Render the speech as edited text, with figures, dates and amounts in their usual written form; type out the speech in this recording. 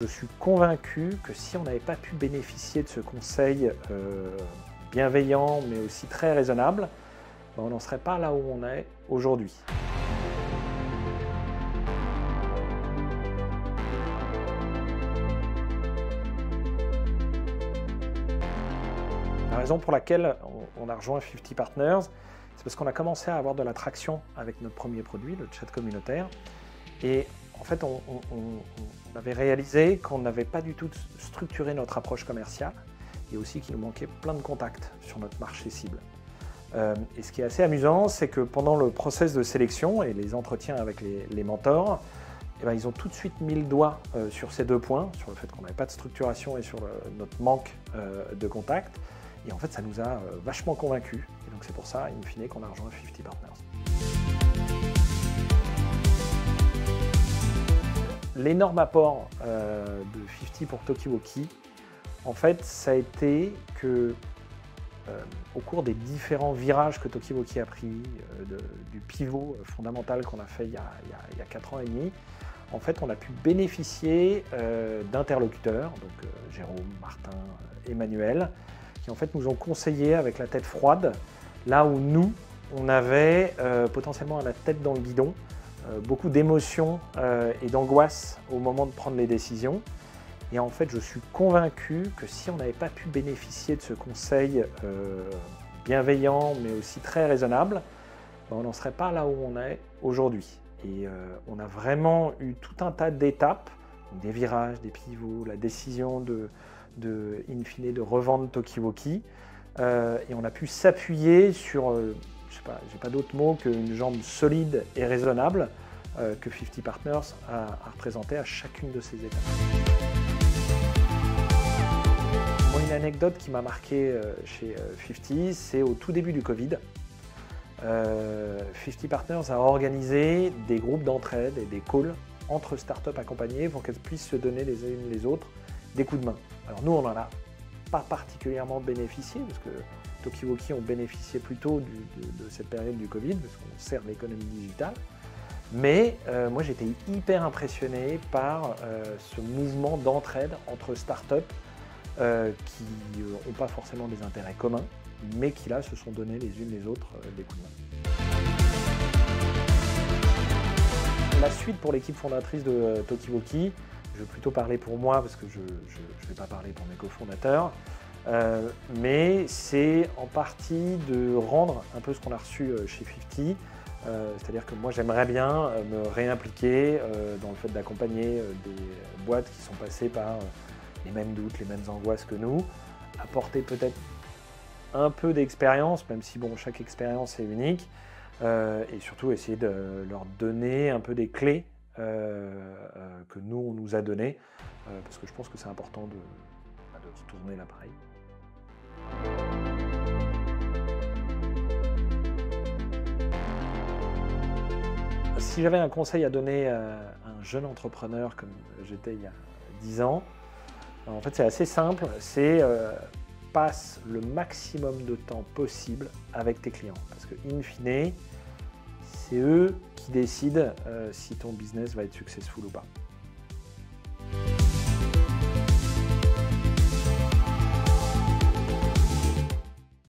Je suis convaincu que si on n'avait pas pu bénéficier de ce conseil bienveillant mais aussi très raisonnable, on n'en serait pas là où on est aujourd'hui. La raison pour laquelle on a rejoint 50 Partners, c'est parce qu'on a commencé à avoir de la traction avec notre premier produit, le chat communautaire. Et en fait, on avait réalisé qu'on n'avait pas du tout structuré notre approche commerciale et aussi qu'il nous manquait plein de contacts sur notre marché cible. Et ce qui est assez amusant, c'est que pendant le process de sélection et les entretiens avec les mentors, ils ont tout de suite mis le doigt sur ces deux points, sur le fait qu'on n'avait pas de structuration et sur notre manque de contacts. Et en fait, ça nous a vachement convaincus. Et donc c'est pour ça, in fine, qu'on a rejoint 50 Partners. L'énorme apport de 50 pour Talkie-Walkie, en fait, ça a été que au cours des différents virages que Talkie-Walkie a pris, du pivot fondamental qu'on a fait il y a 4 ans et demi, en fait, on a pu bénéficier d'interlocuteurs, donc Jérôme, Martin, Emmanuel, qui en fait nous ont conseillé avec la tête froide, là où nous, on avait potentiellement la tête dans le guidon, beaucoup d'émotions et d'angoisse au moment de prendre les décisions. Et en fait, je suis convaincu que si on n'avait pas pu bénéficier de ce conseil bienveillant, mais aussi très raisonnable, on n'en serait pas là où on est aujourd'hui. Et on a vraiment eu tout un tas d'étapes, des virages, des pivots, la décision in fine, de revendre Talkie-Walkie. Et on a pu s'appuyer sur, j'ai pas d'autre mot qu'une jambe solide et raisonnable que 50 Partners a représenté à chacune de ces étapes. Une anecdote qui m'a marqué chez 50, c'est au tout début du Covid. 50 Partners a organisé des groupes d'entraide et des calls entre startups accompagnées pour qu'elles puissent se donner les unes les autres des coups de main. Alors nous, on n'en a pas particulièrement bénéficié, parce que Talkie-Walkie ont bénéficié plutôt de cette période du Covid, parce qu'on sert l'économie digitale. Mais moi, j'étais hyper impressionné par ce mouvement d'entraide entre startups qui n'ont pas forcément des intérêts communs, mais qui là se sont donné les unes les autres des coups de main. La suite pour l'équipe fondatrice de Talkie-Walkie, je vais plutôt parler pour moi parce que je ne vais pas parler pour mes cofondateurs, mais c'est en partie de rendre un peu ce qu'on a reçu chez 50, c'est-à-dire que moi j'aimerais bien me réimpliquer dans le fait d'accompagner des boîtes qui sont passées par les mêmes doutes, les mêmes angoisses que nous, apporter peut-être un peu d'expérience, même si bon, chaque expérience est unique, et surtout essayer de leur donner un peu des clés que nous, on nous a données, parce que je pense que c'est important de retourner l'appareil. Si j'avais un conseil à donner à un jeune entrepreneur comme j'étais il y a 10 ans, en fait c'est assez simple, c'est passe le maximum de temps possible avec tes clients. Parce que in fine, c'est eux qui décident si ton business va être successful ou pas.